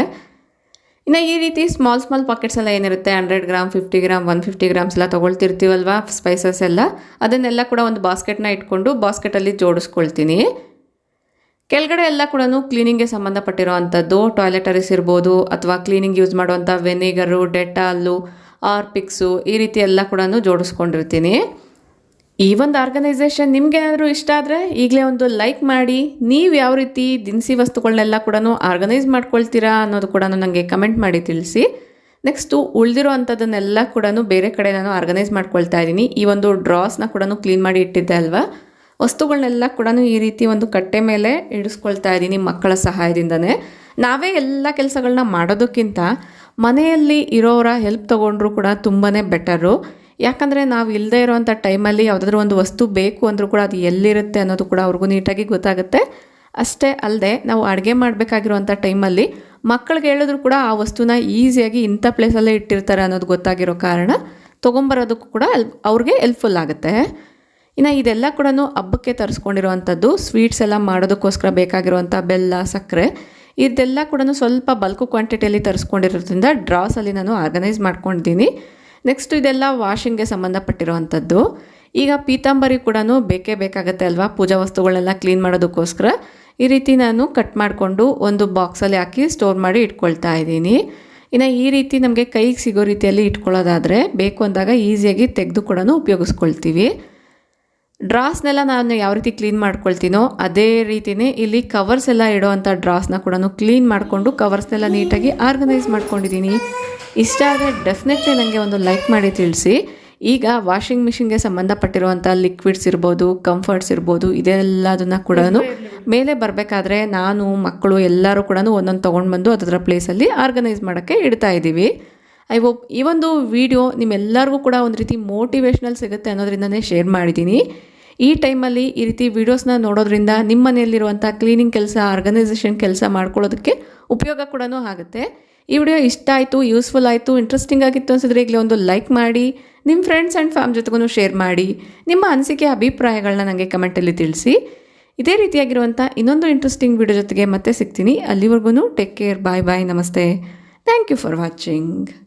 ಇನ್ನು ಈ ರೀತಿ ಸ್ಮಾಲ್ ಪಾಕೆಟ್ಸ್ ಎಲ್ಲ ಏನಿರುತ್ತೆ 100 ಗ್ರಾಮ್ 50 ಗ್ರಾಮ್ 150 ಗ್ರಾಮ್ಸ್ ಎಲ್ಲ ತೊಗೊಳ್ತಿರ್ತೀವಲ್ವ ಸ್ಪೈಸಸ್ ಎಲ್ಲ, ಅದನ್ನೆಲ್ಲ ಕೂಡ ಒಂದು ಬಾಸ್ಕೆಟ್ನ ಇಟ್ಕೊಂಡು ಬಾಸ್ಕೆಟಲ್ಲಿ ಜೋಡಿಸ್ಕೊಳ್ತೀನಿ. ಕೆಳಗಡೆ ಎಲ್ಲ ಕೂಡ ಕ್ಲೀನಿಂಗ್ಗೆ ಸಂಬಂಧಪಟ್ಟಿರೋ ಅಂಥದ್ದು ಟಾಯ್ಲೆಟರೀಸ್ ಇರ್ಬೋದು ಅಥವಾ ಕ್ಲೀನಿಂಗ್ ಯೂಸ್ ಮಾಡುವಂಥ ವೆನಿಗರು, ಡೆಟಾಲು, ಆರ್ಪಿಕ್ಸು ಈ ರೀತಿ ಎಲ್ಲ ಕೂಡ ಜೋಡಿಸ್ಕೊಂಡಿರ್ತೀನಿ. ಈ ಒಂದು ಆರ್ಗನೈಸೇಷನ್ ನಿಮ್ಗೇನಾದರೂ ಇಷ್ಟ ಆದರೆ ಈಗಲೇ ಒಂದು ಲೈಕ್ ಮಾಡಿ. ನೀವು ಯಾವ ರೀತಿ ದಿನಸಿ ವಸ್ತುಗಳನ್ನೆಲ್ಲ ಕೂಡ ಆರ್ಗನೈಸ್ ಮಾಡ್ಕೊಳ್ತೀರಾ ಅನ್ನೋದು ಕೂಡ ನನಗೆ ಕಮೆಂಟ್ ಮಾಡಿ ತಿಳಿಸಿ. ನೆಕ್ಸ್ಟು ಉಳಿದಿರೋ ಅಂಥದ್ದನ್ನೆಲ್ಲ ಕೂಡ ಬೇರೆ ಕಡೆ ನಾನು ಆರ್ಗನೈಸ್ ಮಾಡ್ಕೊಳ್ತಾ ಇದ್ದೀನಿ. ಈ ಒಂದು ಡ್ರಾಸ್ನ ಕೂಡ ಕ್ಲೀನ್ ಮಾಡಿ ಇಟ್ಟಿದ್ದೆ ಅಲ್ವಾ, ವಸ್ತುಗಳನ್ನೆಲ್ಲ ಕೂಡ ಈ ರೀತಿ ಒಂದು ಕಟ್ಟೆ ಮೇಲೆ ಇಡಿಸ್ಕೊಳ್ತಾ ಇದ್ದೀನಿ ಮಕ್ಕಳ ಸಹಾಯದಿಂದನೇ. ನಾವೇ ಎಲ್ಲ ಕೆಲಸಗಳನ್ನ ಮಾಡೋದಕ್ಕಿಂತ ಮನೆಯಲ್ಲಿ ಇರೋರ ಹೆಲ್ಪ್ ತೊಗೊಂಡ್ರೂ ಕೂಡ ತುಂಬಾ ಬೆಟರು. ಯಾಕಂದರೆ ನಾವು ಇಲ್ಲದೆ ಇರೋವಂಥ ಟೈಮಲ್ಲಿ ಯಾವುದಾದ್ರೂ ಒಂದು ವಸ್ತು ಬೇಕು ಅಂದರೂ ಕೂಡ ಅದು ಎಲ್ಲಿರುತ್ತೆ ಅನ್ನೋದು ಕೂಡ ಅವ್ರಿಗೂ ನೀಟಾಗಿ ಗೊತ್ತಾಗುತ್ತೆ. ಅಷ್ಟೇ ಅಲ್ಲದೆ ನಾವು ಅಡುಗೆ ಮಾಡಬೇಕಾಗಿರುವಂಥ ಟೈಮಲ್ಲಿ ಮಕ್ಕಳಿಗೆ ಹೇಳಿದ್ರು ಕೂಡ ಆ ವಸ್ತುನ ಈಸಿಯಾಗಿ ಇಂಥ ಪ್ಲೇಸಲ್ಲೇ ಇಟ್ಟಿರ್ತಾರೆ ಅನ್ನೋದು ಗೊತ್ತಾಗಿರೋ ಕಾರಣ ತೊಗೊಂಬರೋದಕ್ಕೂ ಕೂಡ ಅವ್ರಿಗೆ ಹೆಲ್ಪ್ಫುಲ್ ಆಗುತ್ತೆ. ಇನ್ನು ಇದೆಲ್ಲ ಕೂಡ ಹಬ್ಬಕ್ಕೆ ತರಿಸ್ಕೊಂಡಿರುವಂಥದ್ದು ಸ್ವೀಟ್ಸ್ ಎಲ್ಲ ಮಾಡೋದಕ್ಕೋಸ್ಕರ ಬೇಕಾಗಿರುವಂಥ ಬೆಲ್ಲ, ಸಕ್ಕರೆ ಇದೆಲ್ಲ ಕೂಡ ಸ್ವಲ್ಪ ಬಲ್ಕು ಕ್ವಾಂಟಿಟಿಯಲ್ಲಿ ತರಿಸ್ಕೊಂಡಿರೋದ್ರಿಂದ ಡ್ರಾಸಲ್ಲಿ ನಾನು ಆರ್ಗನೈಸ್ ಮಾಡ್ಕೊಂಡಿದ್ದೀನಿ. ನೆಕ್ಸ್ಟ್ ಇದೆಲ್ಲ ವಾಷಿಂಗ್ಗೆ ಸಂಬಂಧಪಟ್ಟಿರುವಂಥದ್ದು. ಈಗ ಪೀತಾಂಬರಿ ಕೂಡ ಬೇಕೇ ಬೇಕಾಗತ್ತೆ ಅಲ್ವಾ ಪೂಜಾ ವಸ್ತುಗಳನ್ನೆಲ್ಲ ಕ್ಲೀನ್ ಮಾಡೋದಕ್ಕೋಸ್ಕರ. ಈ ರೀತಿ ನಾನು ಕಟ್ ಮಾಡಿಕೊಂಡು ಒಂದು ಬಾಕ್ಸಲ್ಲಿ ಹಾಕಿ ಸ್ಟೋರ್ ಮಾಡಿ ಇಟ್ಕೊಳ್ತಾ ಇದ್ದೀನಿ. ಇನ್ನು ಈ ರೀತಿ ನಮಗೆ ಕೈಗೆ ಸಿಗೋ ರೀತಿಯಲ್ಲಿ ಇಟ್ಕೊಳ್ಳೋದಾದರೆ ಬೇಕು ಅಂದಾಗ ಈಸಿಯಾಗಿ ತೆಗೆದು ಕೂಡ ಉಪಯೋಗಿಸ್ಕೊಳ್ತೀವಿ. ಡ್ರಾಸ್ನೆಲ್ಲ ನಾನು ಯಾವ ರೀತಿ ಕ್ಲೀನ್ ಮಾಡ್ಕೊಳ್ತೀನೋ ಅದೇ ರೀತಿಯೇ ಇಲ್ಲಿ ಕವರ್ಸ್ ಎಲ್ಲ ಇಡೋವಂಥ ಡ್ರಾಸ್ನ ಕೂಡ ಕ್ಲೀನ್ ಮಾಡಿಕೊಂಡು ಕವರ್ಸ್ನೆಲ್ಲ ನೀಟಾಗಿ ಆರ್ಗನೈಸ್ ಮಾಡ್ಕೊಂಡಿದ್ದೀನಿ. ಇಷ್ಟ ಆದರೆ ಡೆಫಿನೆಟ್ಲಿ ನನಗೆ ಒಂದು ಲೈಕ್ ಮಾಡಿ ತಿಳಿಸಿ. ಈಗ ವಾಷಿಂಗ್ ಮಿಷಿನ್ಗೆ ಸಂಬಂಧಪಟ್ಟಿರುವಂಥ ಲಿಕ್ವಿಡ್ಸ್ ಇರ್ಬೋದು, ಕಂಫರ್ಟ್ಸ್ ಇರ್ಬೋದು, ಇದೆಲ್ಲದನ್ನು ಕೂಡ ಮೇಲೆ ಬರಬೇಕಾದ್ರೆ ನಾನು ಮಕ್ಕಳು ಎಲ್ಲರೂ ಕೂಡ ಒಂದೊಂದು ತೊಗೊಂಡು ಬಂದು ಅದರ ಪ್ಲೇಸಲ್ಲಿ ಆರ್ಗನೈಸ್ ಮಾಡೋಕ್ಕೆ ಇಡ್ತಾ ಇದ್ದೀವಿ. ಐ ಹೋಪ್ ಈ ಒಂದು ವಿಡಿಯೋ ನಿಮ್ಮೆಲ್ಲರಿಗೂ ಕೂಡ ಒಂದು ರೀತಿ ಮೋಟಿವೇಶ್ನಲ್ ಸಿಗುತ್ತೆ ಅನ್ನೋದ್ರಿಂದನೇ ಶೇರ್ ಮಾಡಿದ್ದೀನಿ. ಈ ಟೈಮಲ್ಲಿ ಈ ರೀತಿ ವೀಡಿಯೋಸ್ನ ನೋಡೋದ್ರಿಂದ ನಿಮ್ಮ ಮನೆಯಲ್ಲಿರುವಂಥ ಕ್ಲೀನಿಂಗ್ ಕೆಲಸ, ಆರ್ಗನೈಸೇಷನ್ ಕೆಲಸ ಮಾಡ್ಕೊಳ್ಳೋದಕ್ಕೆ ಉಪಯೋಗ ಕೂಡ ಆಗುತ್ತೆ. ಈ ವಿಡಿಯೋ ಇಷ್ಟ ಆಯಿತು, ಯೂಸ್ಫುಲ್ ಆಯಿತು, ಇಂಟ್ರೆಸ್ಟಿಂಗ್ ಆಗಿತ್ತು ಅನಿಸಿದ್ರೆ ಈಗಲೇ ಒಂದು ಲೈಕ್ ಮಾಡಿ, ನಿಮ್ಮ ಫ್ರೆಂಡ್ಸ್ ಆ್ಯಂಡ್ ಫ್ಯಾಮಿಲಿ ಜೊತೆಗೂ ಶೇರ್ ಮಾಡಿ. ನಿಮ್ಮ ಅನಿಸಿಕೆ ಅಭಿಪ್ರಾಯಗಳನ್ನ ನನಗೆ ಕಮೆಂಟಲ್ಲಿ ತಿಳಿಸಿ. ಇದೇ ರೀತಿಯಾಗಿರುವಂಥ ಇನ್ನೊಂದು ಇಂಟ್ರೆಸ್ಟಿಂಗ್ ವಿಡಿಯೋ ಜೊತೆಗೆ ಮತ್ತೆ ಸಿಗ್ತೀನಿ. ಅಲ್ಲಿವರೆಗೂ ಟೇಕ್ ಕೇರ್, ಬಾಯ್ ಬಾಯ್, ನಮಸ್ತೆ, ಥ್ಯಾಂಕ್ ಯು ಫಾರ್ ವಾಚಿಂಗ್.